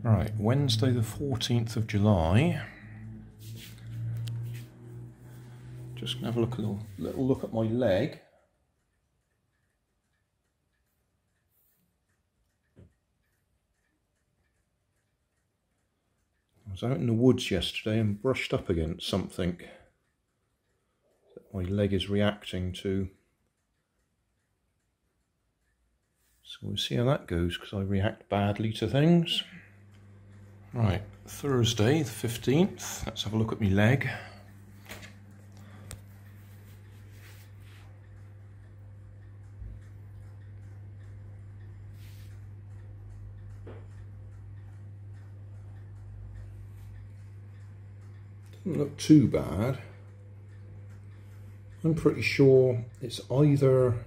Right, Wednesday the 14th of July. Just gonna have a little look at my leg. I was out in the woods yesterday and brushed up against something that my leg is reacting to. So we'll see how that goes, because I react badly to things. Right, Thursday the 15th. Let's have a look at my leg. Doesn't look too bad. I'm pretty sure it's either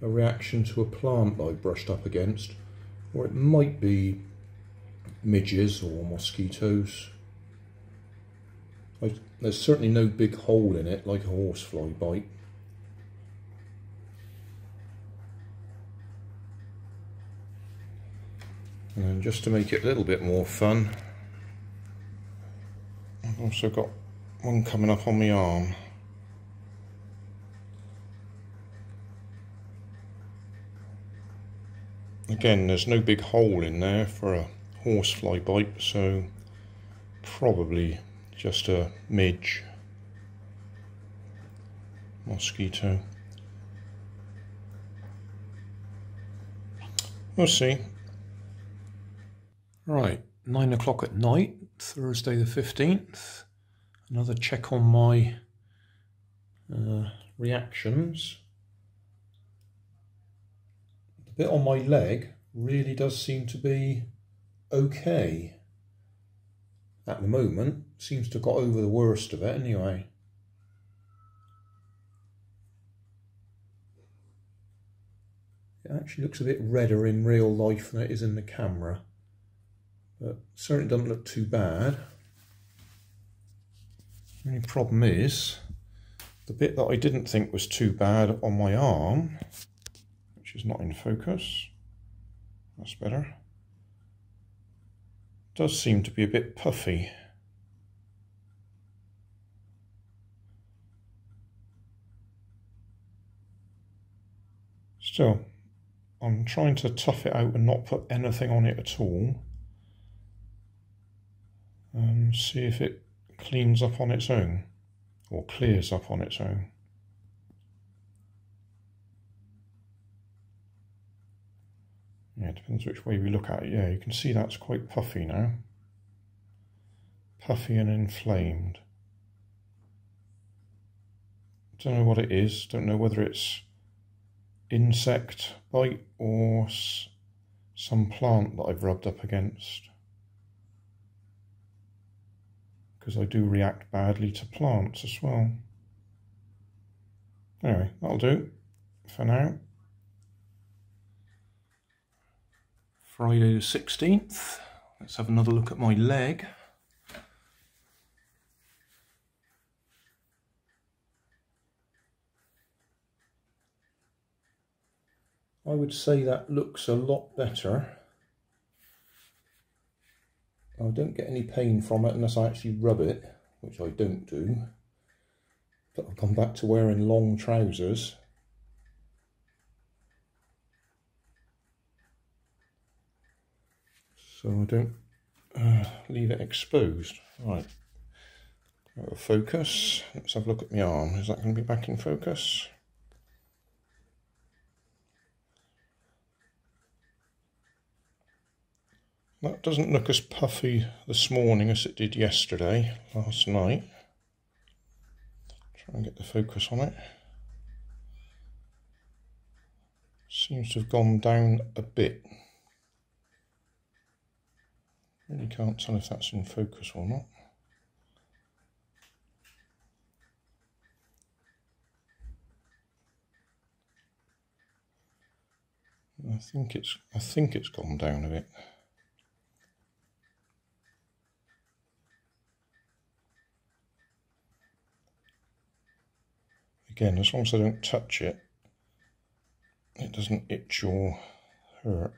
a reaction to a plant that I brushed up against, or it might be midges or mosquitoes. There's certainly no big hole in it like a horsefly bite. And just to make it a little bit more fun, I've also got one coming up on my arm. Again, there's no big hole in there for a horsefly bite, so probably just a midge, mosquito. We'll see. Right, 9 o'clock at night, Thursday the 15th. Another check on my reactions. The bit on my leg really does seem to be okay at the moment. Seems to have got over the worst of it anyway. It actually looks a bit redder in real life than it is in the camera, but certainly doesn't look too bad. The only problem is the bit that I didn't think was too bad on my arm, which is not in focus. That's better. Does seem to be a bit puffy. Still, I'm trying to tough it out and not put anything on it at all. See if it cleans up on its own, or clears up on its own. Yeah, it depends which way we look at it. Yeah, you can see that's quite puffy now. Puffy and inflamed. Don't know what it is. Don't know whether it's insect bite or some plant that I've rubbed up against. Because I do react badly to plants as well. Anyway, that'll do for now. Friday the 16th. Let's have another look at my leg. I would say that looks a lot better. I don't get any pain from it unless I actually rub it, which I don't do. But I've gone back to wearing long trousers. So I don't leave it exposed. Right, out of focus. Let's have a look at my arm. Is that going to be back in focus? That doesn't look as puffy this morning as it did yesterday, last night. Try and get the focus on it. Seems to have gone down a bit. Really can't tell if that's in focus or not. I think it's gone down a bit. Again, as long as I don't touch it, it doesn't itch or hurt.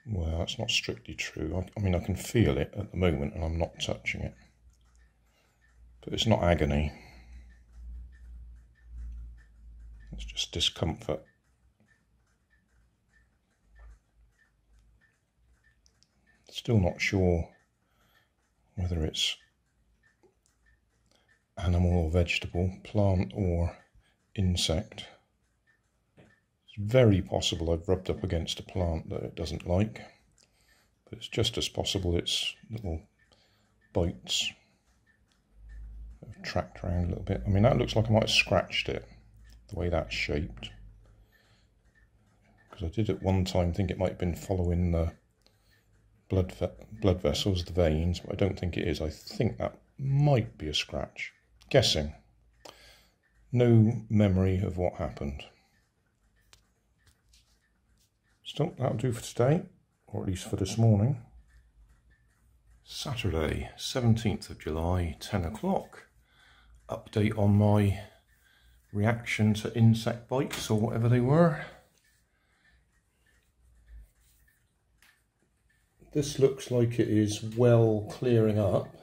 Well, that's not strictly true. I mean, I can feel it at the moment and I'm not touching it. But it's not agony. It's just discomfort. Still not sure whether it's animal or vegetable, plant or insect. It's very possible I've rubbed up against a plant that it doesn't like, but it's just as possible it's little bites that have tracked around a little bit. I mean, that looks like I might have scratched it, the way that's shaped. Because I did at one time think it might have been following the blood vessels, the veins, but I don't think it is. I think that might be a scratch. Guessing. No memory of what happened. Still, that'll do for today, or at least for this morning. Saturday, 17th of July, 10 o'clock. Update on my reaction to insect bites, or whatever they were. This looks like it is well clearing up.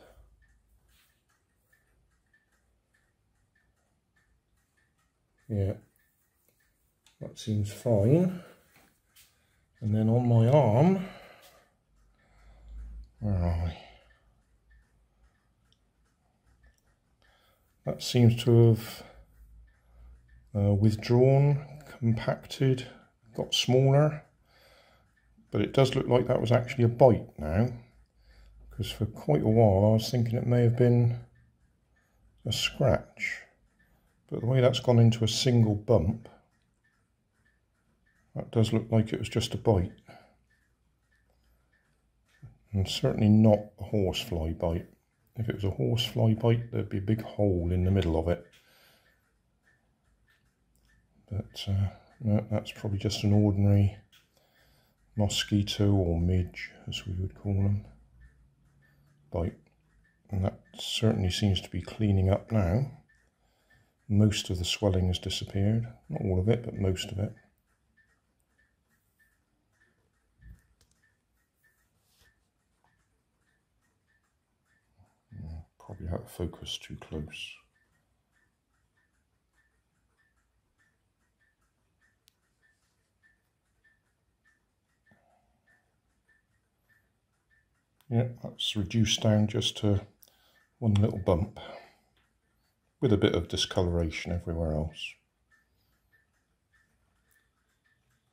Yeah, that seems fine. And then on my arm, where are we? That seems to have withdrawn, compacted, got smaller. But it does look like that was actually a bite now, because for quite a while I was thinking it may have been a scratch. But the way that's gone into a single bump, that does look like it was just a bite. And certainly not a horsefly bite. If it was a horsefly bite, there'd be a big hole in the middle of it. But no, that's probably just an ordinary mosquito or midge, as we would call them, bite. And that certainly seems to be cleaning up now. Most of the swelling has disappeared. Not all of it, but most of it. Probably out of focus too close. Yeah, that's reduced down just to one little bump, with a bit of discoloration everywhere else.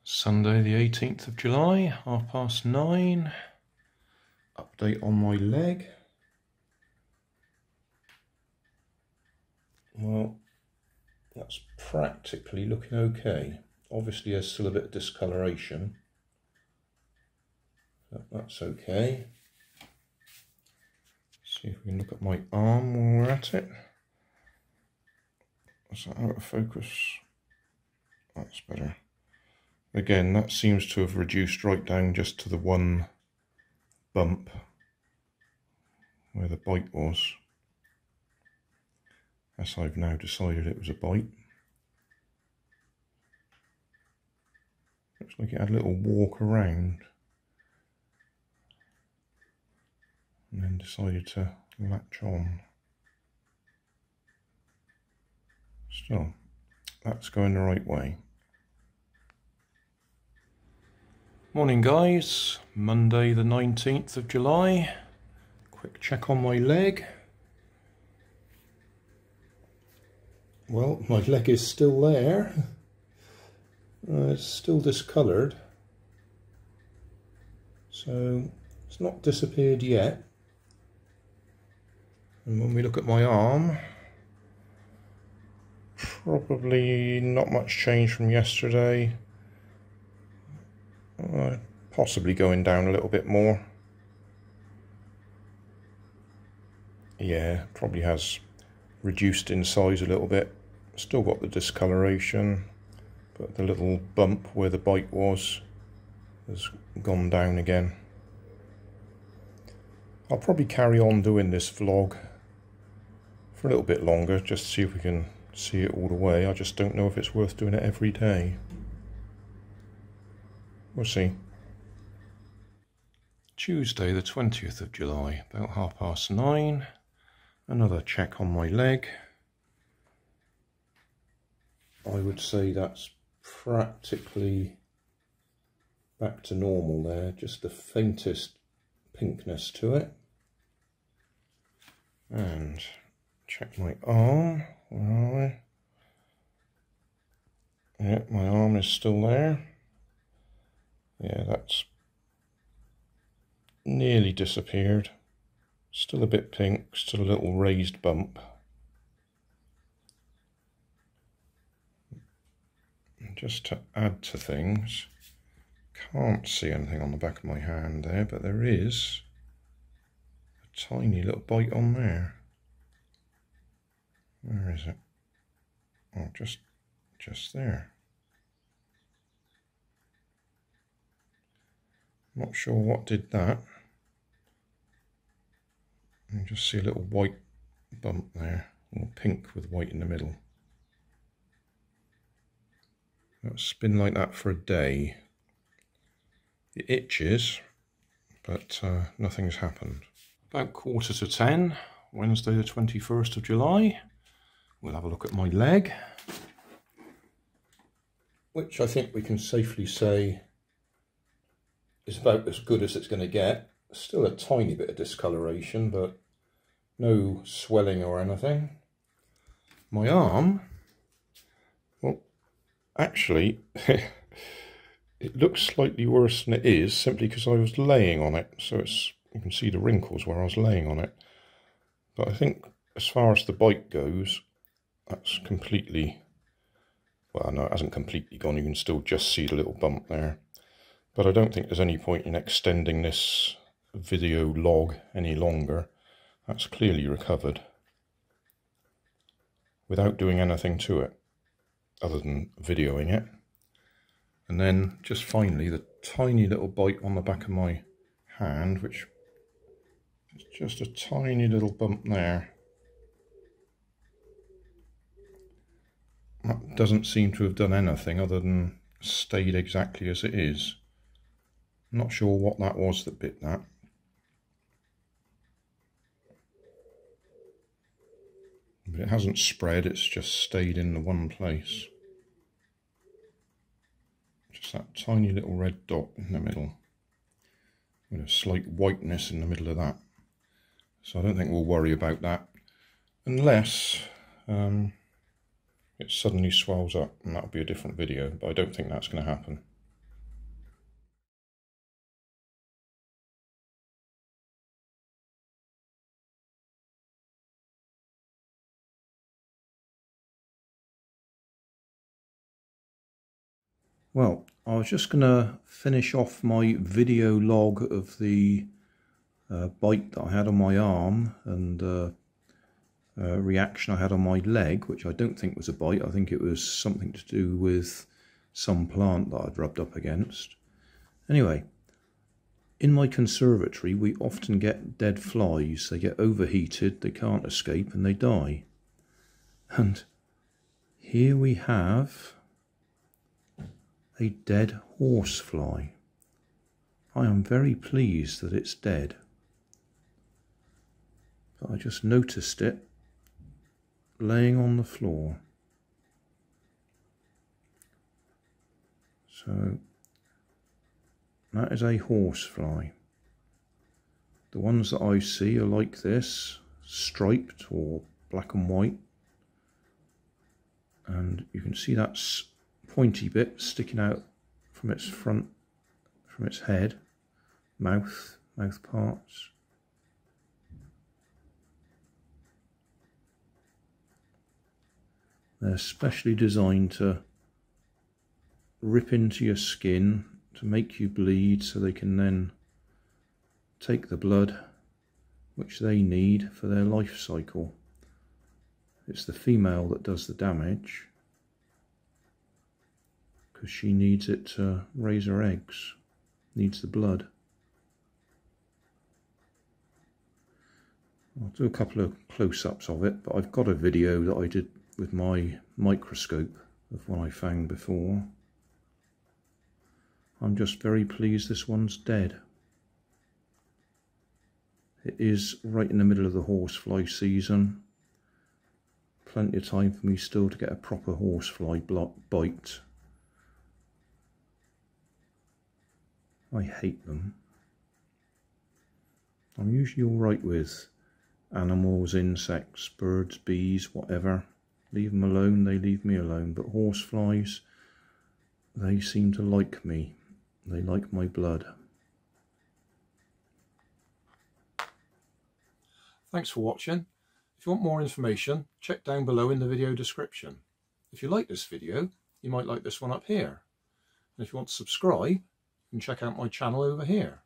Sunday the 18th of July, 9:30. Update on my leg. Well, that's practically looking okay. Obviously there's still a bit of discoloration, but that's okay. See if we can look at my arm while we're at it. Is that out of focus? That's better. Again, that seems to have reduced right down just to the one bump where the bite was. As I've now decided it was a bite. Looks like it had a little walk around and then decided to latch on. Still, that's going the right way. Morning guys, Monday the 19th of July. Quick check on my leg. Well, my leg is still there. It's still discoloured. So it's not disappeared yet. And when we look at my arm, probably not much change from yesterday. Possibly going down a little bit more. Yeah, probably has reduced in size a little bit. Still got the discoloration, but the little bump where the bite was has gone down again. I'll probably carry on doing this vlog for a little bit longer, just to see if we can see it all the way. I just don't know if it's worth doing it every day. We'll see. Tuesday the 20th of July, about 9:30. Another check on my leg. I would say that's practically back to normal there, just the faintest pinkness to it. And check my arm, where are we? Yeah, my arm is still there. Yeah, that's nearly disappeared. Still a bit pink, still a little raised bump. And just to add to things, can't see anything on the back of my hand there, but there is a tiny little bite on there. Where is it? Oh, just there. Not sure what did that. You just see a little white bump there, or pink with white in the middle. It's been like that for a day. It itches, but nothing's happened. About 9:45, Wednesday the 21st of July. We'll have a look at my leg, which I think we can safely say is about as good as it's going to get. Still a tiny bit of discoloration, but no swelling or anything. My arm, well, actually, it looks slightly worse than it is, simply because I was laying on it. So you can see the wrinkles where I was laying on it. But I think as far as the bite goes, that's completely, well, no, it hasn't completely gone. You can still just see the little bump there. But I don't think there's any point in extending this video log any longer. That's clearly recovered without doing anything to it other than videoing it. And then just finally the tiny little bite on the back of my hand, which is just a tiny little bump there. That doesn't seem to have done anything other than stayed exactly as it is. I'm not sure what that was that bit that. But it hasn't spread, it's just stayed in the one place. Just that tiny little red dot in the middle, with a slight whiteness in the middle of that. So I don't think we'll worry about that, unless it suddenly swells up, and that'll be a different video, but I don't think that's going to happen. Well, I was just going to finish off my video log of the bite that I had on my arm and reaction I had on my leg, which I don't think was a bite. I think it was something to do with some plant that I'd rubbed up against. Anyway, in my conservatory we often get dead flies. They get overheated, they can't escape, and they die. And here we have a dead horsefly. I am very pleased that it's dead. But I just noticed it laying on the floor. So that is a horsefly. The ones that I see are like this, striped or black and white. And you can see that pointy bit sticking out from its front, from its head, mouth parts. They're specially designed to rip into your skin to make you bleed, so they can then take the blood which they need for their life cycle. It's the female that does the damage, because she needs it to raise her eggs, needs the blood. I'll do a couple of close-ups of it, but I've got a video that I did with my microscope of one I found before. I'm just very pleased this one's dead. It is right in the middle of the horsefly season. Plenty of time for me still to get a proper horsefly bite. I hate them. I'm usually alright with animals, insects, birds, bees, whatever. Leave them alone, they leave me alone. But horseflies, they seem to like me. They like my blood. Thanks for watching. If you want more information, check down below in the video description. If you like this video, you might like this one up here. And if you want to subscribe, you can check out my channel over here.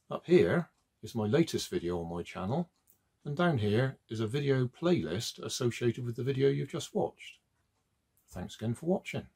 Up here is my latest video on my channel, and down here is a video playlist associated with the video you've just watched. Thanks again for watching.